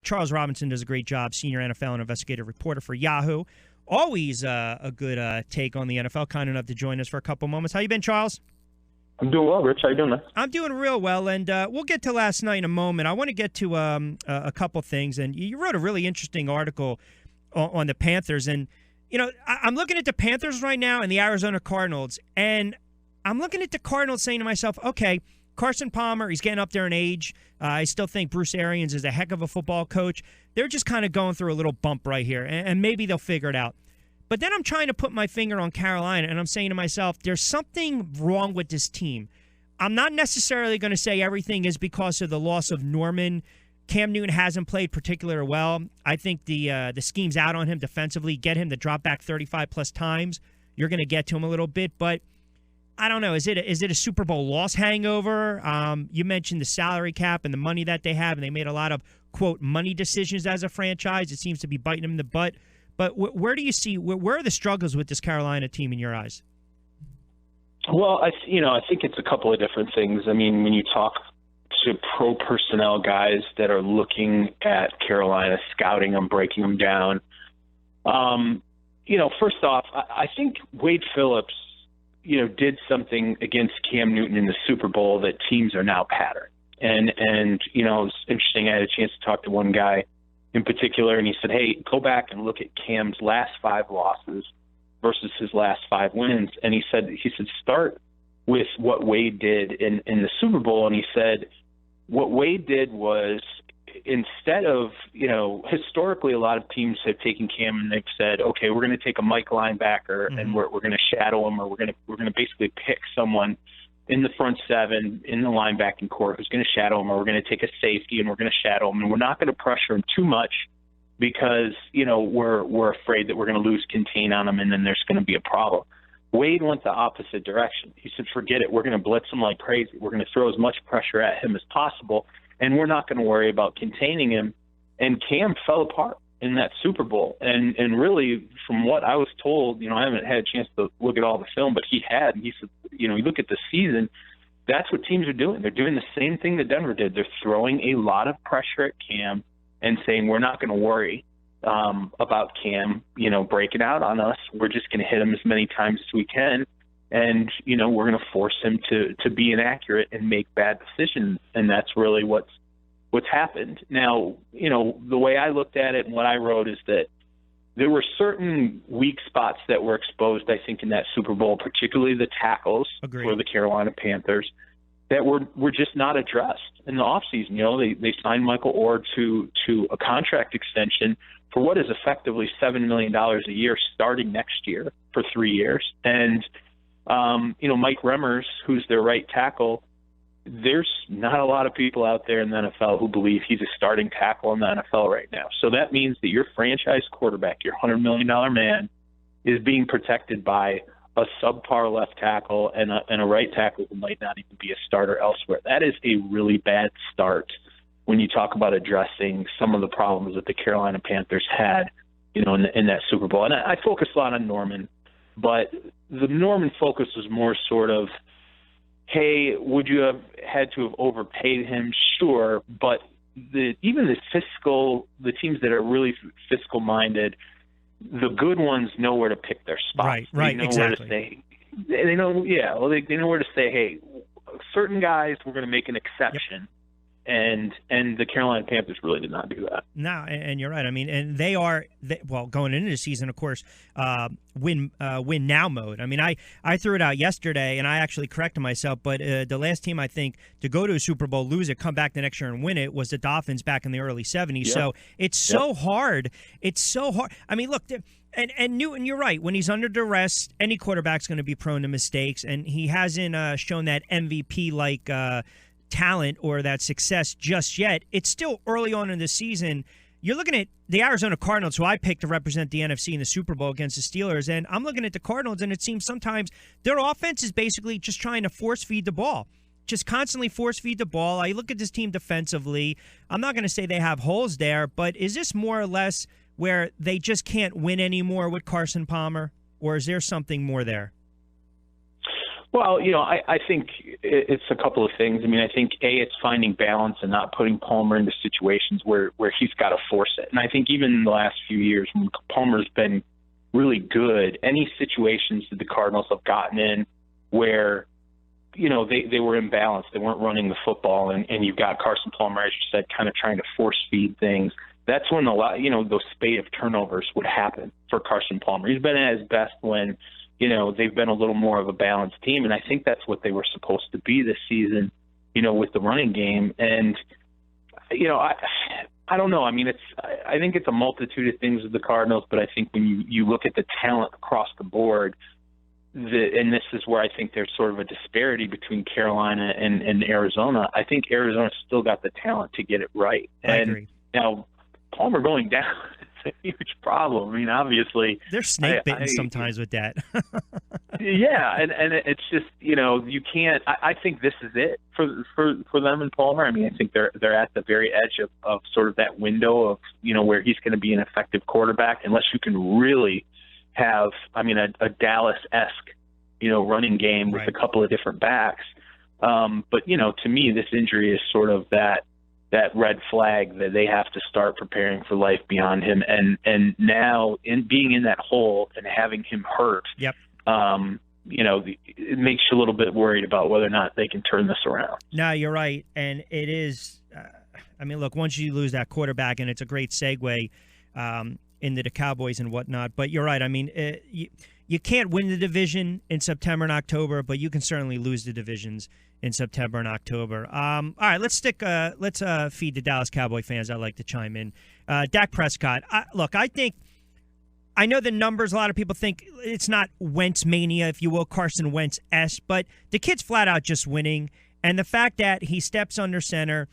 Charles Robinson does a great job, senior NFL and investigative reporter for Yahoo. Always a good take on the NFL. Kind enough to join us for a couple moments. How you been, Charles? I'm doing well, Rich. How you doing, man? I'm doing real well, and we'll get to last night in a moment. I want to get to a couple things, and you wrote a really interesting article on the Panthers. And, I'm looking at the Panthers right now and the Arizona Cardinals, and I'm looking at the Cardinals saying to myself, okay, Carson Palmer, he's getting up there in age. I still think Bruce Arians is a heck of a football coach. They're just kind of going through a little bump right here, and maybe they'll figure it out. But then I'm trying to put my finger on Carolina, and I'm saying to myself, there's something wrong with this team. I'm not necessarily going to say everything is because of the loss of Norman. Cam Newton hasn't played particularly well. I think the scheme's out on him defensively. Get him to drop back 35-plus times. You're going to get to him a little bit, but I don't know. Is it a Super Bowl loss hangover? You mentioned the salary cap and the money that they have, and they made a lot of, quote, money decisions as a franchise. It seems to be biting them in the butt. But where do you see where are the struggles with this Carolina team in your eyes? Well, I think it's a couple of different things. I mean, when you talk to pro personnel guys that are looking at Carolina, scouting them, breaking them down, first off, I think Wade Phillips, did something against Cam Newton in the Super Bowl that teams are now patterned. And it's interesting. I had a chance to talk to one guy in particular, and he said, hey, go back and look at Cam's last 5 losses versus his last 5 wins. And he said, start with what Wade did in the Super Bowl. And he said, what Wade did was, instead of, historically a lot of teams have taken Cam and they've said, okay, we're going to take a Mike linebacker and we're going to shadow him, or we're going to basically pick someone in the front 7 in the linebacking core who's going to shadow him, or we're going to take a safety and we're going to shadow him, and we're not going to pressure him too much because, we're afraid that we're going to lose contain on him and then there's going to be a problem. Wade went the opposite direction. He said, forget it. We're going to blitz him like crazy. We're going to throw as much pressure at him as possible, and we're not going to worry about containing him. And Cam fell apart in that Super Bowl. And really, from what I was told, I haven't had a chance to look at all the film, but he said, you look at the season, that's what teams are doing. They're doing the same thing that Denver did. They're throwing a lot of pressure at Cam and saying, we're not going to worry about Cam, breaking out on us. We're just going to hit him as many times as we can. And, we're going to force him to be inaccurate and make bad decisions. And that's really what's happened. Now, the way I looked at it and what I wrote is that there were certain weak spots that were exposed, I think, in that Super Bowl, particularly the tackles for the Carolina Panthers, that were just not addressed in the offseason. They signed Michael Orr to a contract extension for what is effectively $7 million a year starting next year for 3 years. And, Mike Remmers, who's their right tackle, there's not a lot of people out there in the NFL who believe he's a starting tackle in the NFL right now. So that means that your franchise quarterback, your $100 million man, is being protected by a subpar left tackle and a right tackle who might not even be a starter elsewhere. That is a really bad start when you talk about addressing some of the problems that the Carolina Panthers had, in that Super Bowl. And I focus a lot on Norman, but the Norman focus was more sort of, hey, would you have had to have overpaid him? Sure, but even the teams that are really fiscal minded, the good ones know where to pick their spots. Right, they know exactly. Where to say, they know where to say, hey, certain guys we're going to make an exception. Yep. And the Carolina Panthers really did not do that. No, and you're right. I mean, and they going into the season, of course, win now mode. I mean, I threw it out yesterday, and I actually corrected myself, but the last team, I think, to go to a Super Bowl, lose it, come back the next year and win it was the Dolphins back in the early 70s. Yep. So it's so hard. It's so hard. I mean, look, and Newton, you're right. When he's under duress, any quarterback's going to be prone to mistakes, and he hasn't shown that MVP-like talent or that success just yet. It's still early on in the season. You're looking at the Arizona Cardinals, who I picked to represent the NFC in the Super Bowl against the Steelers, and I'm looking at the Cardinals, and it seems sometimes their offense is basically just trying to force feed the ball. Just constantly force feed the ball. I look at this team defensively. I'm not going to say they have holes there, but is this more or less where they just can't win anymore with Carson Palmer, or is there something more there? Well, I think it's a couple of things. I mean, I think, it's finding balance and not putting Palmer into situations where he's got to force it. And I think even in the last few years when Palmer's been really good, any situations that the Cardinals have gotten in where, they were imbalanced, they weren't running the football, and you've got Carson Palmer, as you said, kind of trying to force feed things. That's when those spate of turnovers would happen for Carson Palmer. He's been at his best when they've been a little more of a balanced team, and I think that's what they were supposed to be this season, with the running game. And, I don't know. I mean, I think it's a multitude of things with the Cardinals, but I think when you look at the talent across the board, and this is where I think there's sort of a disparity between Carolina and Arizona. I think Arizona's still got the talent to get it right. I agree. Now, Palmer going down is a huge problem. I mean, obviously they're snake bitten sometimes with that. Yeah, and it's just you can't. I think this is it for them and Palmer. I mean, I think they're at the very edge of sort of that window of where he's going to be an effective quarterback, unless you can really have a Dallas-esque running game with right. a couple of different backs. But to me, this injury is sort of that red flag that they have to start preparing for life beyond him. And now being in that hole and having him hurt, yep. It makes you a little bit worried about whether or not they can turn this around. No, you're right. And it is, look, once you lose that quarterback, and it's a great segue into the Cowboys and whatnot, but you're right. I mean, you can't win the division in September and October, but you can certainly lose the divisions in September and October. All right, let's feed the Dallas Cowboy fans. I'd like to chime in. Dak Prescott. I know the numbers. A lot of people think it's not Wentz mania, if you will, Carson Wentz-esque, but the kid's flat out just winning. And the fact that he steps under center,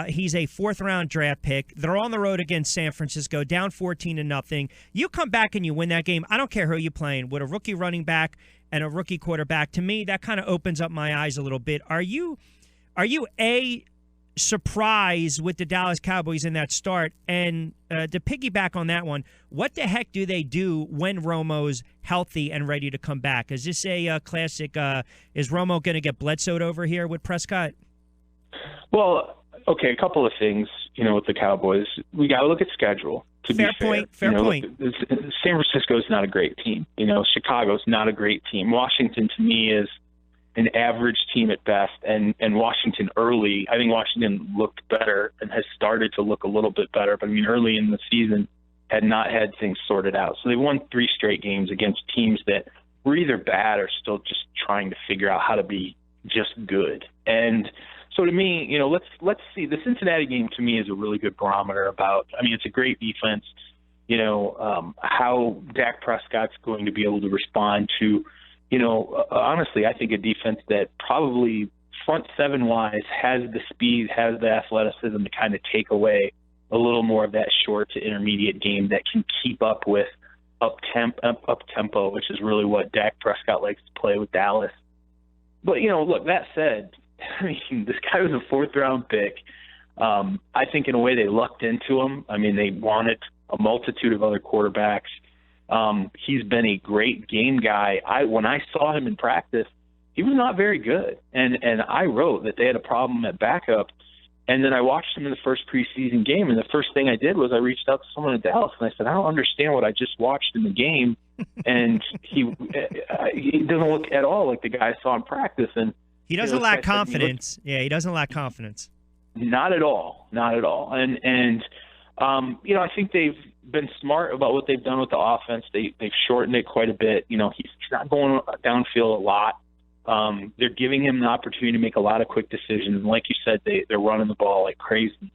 he's a fourth-round draft pick. They're on the road against San Francisco, down 14-0. You come back and you win that game. I don't care who you're playing, with a rookie running back and a rookie quarterback. To me, that kind of opens up my eyes a little bit. Are you surprised with the Dallas Cowboys in that start? And to piggyback on that one, what the heck do they do when Romo's healthy and ready to come back? Is this a classic, is Romo going to get Bledsoed over here with Prescott? Well, okay, a couple of things, with the Cowboys. We got to look at schedule, to be fair. Fair point. San Francisco's not a great team. Chicago's not a great team. Washington, to me, is an average team at best, and Washington early, I think Washington looked better and has started to look a little bit better, but early in the season had not had things sorted out. So they won 3 straight games against teams that were either bad or still just trying to figure out how to be just good. And so to me, let's see. The Cincinnati game to me is a really good barometer about, it's a great defense, how Dak Prescott's going to be able to respond to, honestly, I think a defense that probably front seven-wise has the speed, has the athleticism to kind of take away a little more of that short to intermediate game that can keep up with up-tempo, which is really what Dak Prescott likes to play with Dallas. But, look, that said, this guy was a fourth-round pick. I think in a way they lucked into him. They wanted a multitude of other quarterbacks. He's been a great game guy. When I saw him in practice, he was not very good. And I wrote that they had a problem at backup. And then I watched him in the first preseason game, and the first thing I did was I reached out to someone in Dallas, and I said, I don't understand what I just watched in the game. And he doesn't look at all like the guy I saw in practice. And he doesn't lack confidence. He doesn't lack confidence. Not at all. And I think they've been smart about what they've done with the offense. They've shortened it quite a bit. He's not going downfield a lot. They're giving him the opportunity to make a lot of quick decisions. And like you said, they're running the ball like crazy.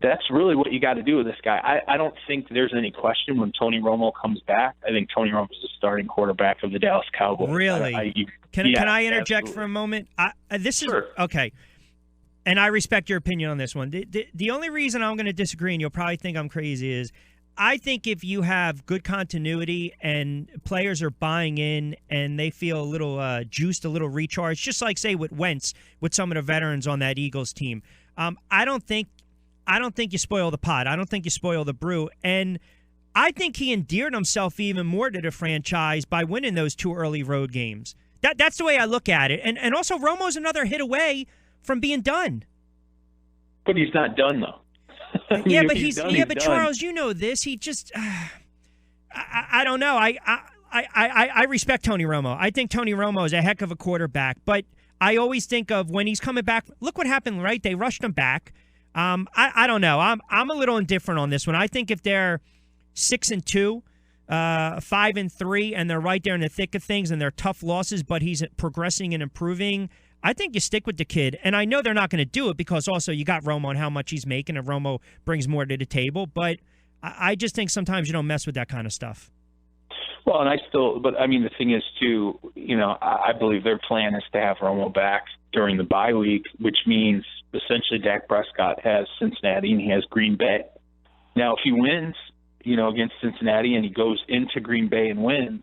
That's really what you got to do with this guy. I don't think there's any question when Tony Romo comes back. I think Tony Romo is the starting quarterback of the Dallas Cowboys. Really? Can I interject for a moment? Sure. Okay. And I respect your opinion on this one. The only reason I'm going to disagree, and you'll probably think I'm crazy, is I think if you have good continuity and players are buying in and they feel a little juiced, a little recharged, just like, say, with Wentz, with some of the veterans on that Eagles team, I don't think you spoil the pot. I don't think you spoil the brew. And I think he endeared himself even more to the franchise by winning those 2 early road games. That's the way I look at it. And also, Romo's another hit away from being done. But he's not done, though. Yeah, but but Charles, you know this. He just, I don't know. I respect Tony Romo. I think Tony Romo is a heck of a quarterback. But I always think of when he's coming back. Look what happened, right? They rushed him back. I don't know. I'm a little indifferent on this one. I think if they're 6-2, 5-3, and they're right there in the thick of things, and they're tough losses, but he's progressing and improving, I think you stick with the kid. And I know they're not going to do it because also you got Romo and how much he's making, and Romo brings more to the table. But I just think sometimes you don't mess with that kind of stuff. Well, but I mean, the thing is, too, I believe their plan is to have Romo back during the bye week, which means essentially Dak Prescott has Cincinnati and he has Green Bay. Now, if he wins, against Cincinnati and he goes into Green Bay and wins,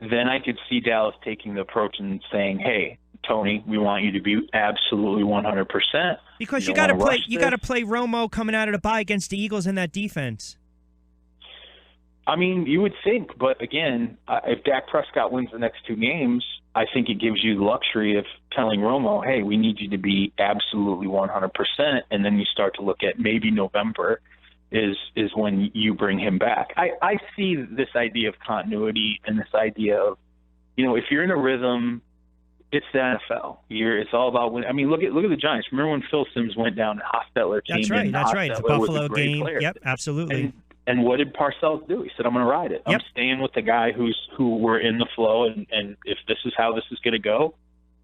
then I could see Dallas taking the approach and saying, hey, Tony, we want you to be absolutely 100%. Because you got to play Romo coming out of the bye against the Eagles in that defense. I mean, you would think, but again, if Dak Prescott wins the next 2 games, I think it gives you the luxury of telling Romo, hey, we need you to be absolutely 100%, and then you start to look at maybe November is when you bring him back. I see this idea of continuity and this idea of, if you're in a rhythm, it's the NFL. It's all about winning. I mean, look at the Giants. Remember when Phil Simms went down and Hostetler came in? That's right. It's a Buffalo game. Player. Yep, absolutely. And what did Parcells do? He said, I'm going to ride it. Yep. I'm staying with the guy who we're in the flow, and if this is how this is going to go,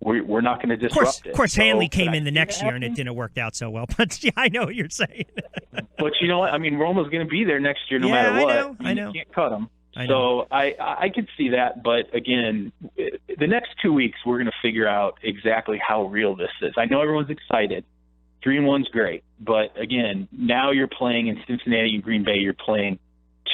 we're not going to disrupt it. Of course, Hanley came in the next year, and it didn't work out so well. But yeah, I know what you're saying. But you know what? I mean, Romo's going to be there next year no matter what. I know. You can't cut him. So I could see that. But, again, the next 2 weeks we're going to figure out exactly how real this is. I know everyone's excited. 3-1's great. But, again, now you're playing in Cincinnati and Green Bay. You're playing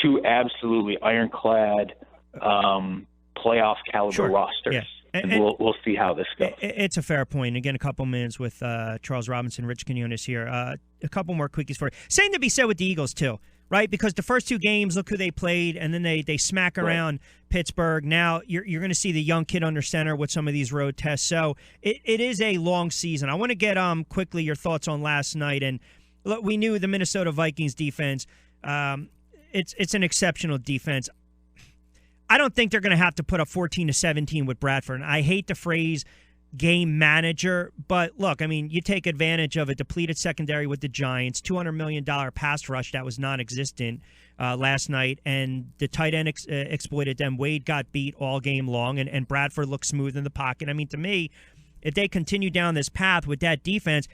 2 absolutely ironclad playoff caliber rosters. Yeah. And we'll see how this goes. It's a fair point. Again, a couple minutes with Charles Robinson, Rich Quinones here. A couple more quickies for you. Same to be said with the Eagles, too, right? Because the first 2 games, look who they played, and then they smack around Pittsburgh. Now you're going to see the young kid under center with some of these road tests. So it is a long season. I want to get quickly your thoughts on last night. And look, we knew the Minnesota Vikings defense. It's an exceptional defense. I don't think they're going to have to put up 14-17 with Bradford. And I hate the phrase game manager, but look, I mean, you take advantage of a depleted secondary with the Giants, $200 million pass rush that was non-existent last night, and the tight end exploited them. Wade got beat all game long, and Bradford looked smooth in the pocket. I mean, to me, if they continue down this path with that defense,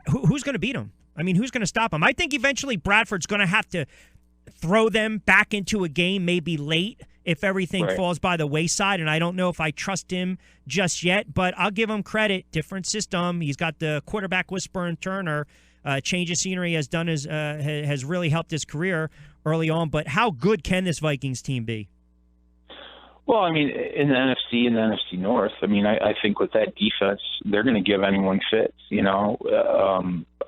who's going to beat them? I mean, who's going to stop them? I think eventually Bradford's going to have to throw them back into a game maybe late if everything falls by the wayside, and I don't know if I trust him just yet, but I'll give him credit. Different system. He's got the quarterback whisperer in Turner. Change of scenery has really helped his career early on, but how good can this Vikings team be? Well, I mean, in the NFC and the NFC North, I mean, I think with that defense, they're going to give anyone fits,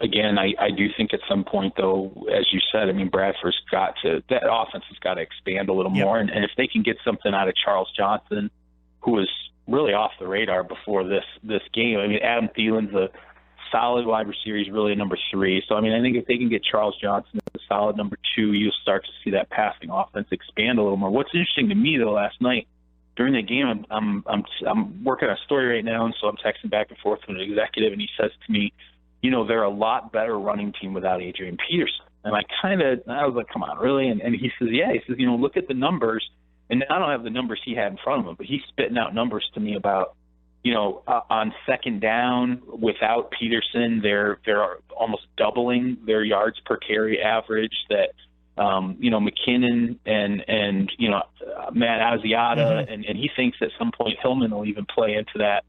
Again, I do think at some point, though, as you said, I mean, that offense has got to expand a little more. And if they can get something out of Charles Johnson, who was really off the radar before this game. I mean, Adam Thielen's a solid wide receiver. He's really a number 3. So, I mean, I think if they can get Charles Johnson as a solid number 2, you'll start to see that passing offense expand a little more. What's interesting to me, though, last night, during the game, I'm working on a story right now, and so I'm texting back and forth with an executive, and he says to me, they're a lot better running team without Adrian Peterson. And I was like, come on, really? And he says, yeah. He says, look at the numbers. And I don't have the numbers he had in front of him, but he's spitting out numbers to me about, on second down without Peterson, they're almost doubling their yards per carry average. That McKinnon and Matt Asiata, and he thinks at some point Hillman will even play into that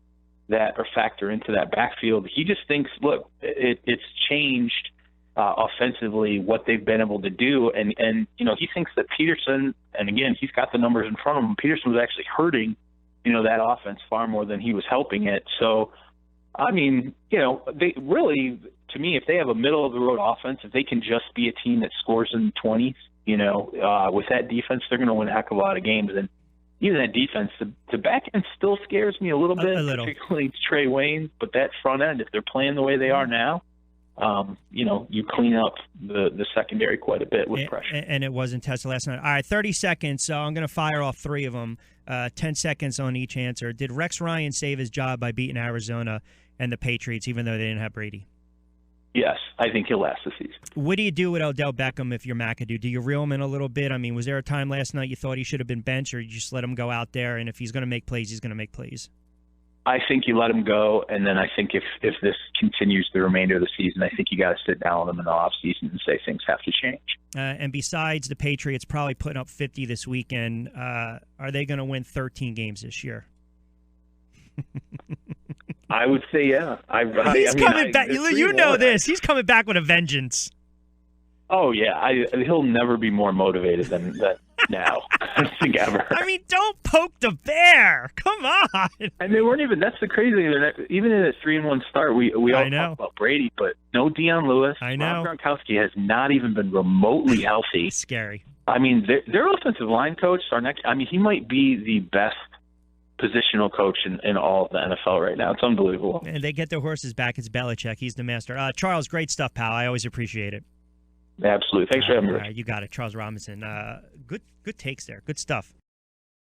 or factor into that backfield. He just thinks, look, it's changed offensively what they've been able to do, and he thinks that Peterson, and again, he's got the numbers in front of him, Peterson was actually hurting that offense far more than he was helping it. So, I mean, they really, to me, if they have a middle of the road offense, if they can just be a team that scores in the 20s, with that defense, they're going to win a heck of a lot of games. And even that defense, the back end still scares me a little bit, particularly Trey Wayne. But that front end, if they're playing the way they are now, you clean up the secondary quite a bit with pressure. And it wasn't tested last night. All right, 30 seconds. So I'm going to fire off 3 of them. 10 seconds on each answer. Did Rex Ryan save his job by beating Arizona and the Patriots, even though they didn't have Brady? Yes, I think he'll last the season. What do you do with Odell Beckham if you're McAdoo? Do you reel him in a little bit? I mean, was there a time last night you thought he should have been benched, or you just let him go out there, and if he's going to make plays, he's going to make plays? I think you let him go, and then I think if this continues the remainder of the season, I think you got to sit down with him in the offseason and say things have to change. And besides the Patriots probably putting up 50 this weekend, are they going to win 13 games this year? I would say, yeah. He's coming back. You know this. He's coming back with a vengeance. Oh, yeah. He'll never be more motivated than now, I think, ever. I mean, don't poke the bear. Come on. And they weren't even – that's the crazy thing. Even in a 3-1 start, we all talk about Brady, but no Deion Lewis. I know. Rob Gronkowski has not even been remotely healthy. It's scary. I mean, their offensive line coach, he might be the best positional coach in all of the NFL right now. It's unbelievable. And they get their horses back. It's Belichick. He's the master. Charles, great stuff, pal. I always appreciate it. Absolutely. Thanks for having me. You got it. Charles Robinson. Good takes there. Good stuff.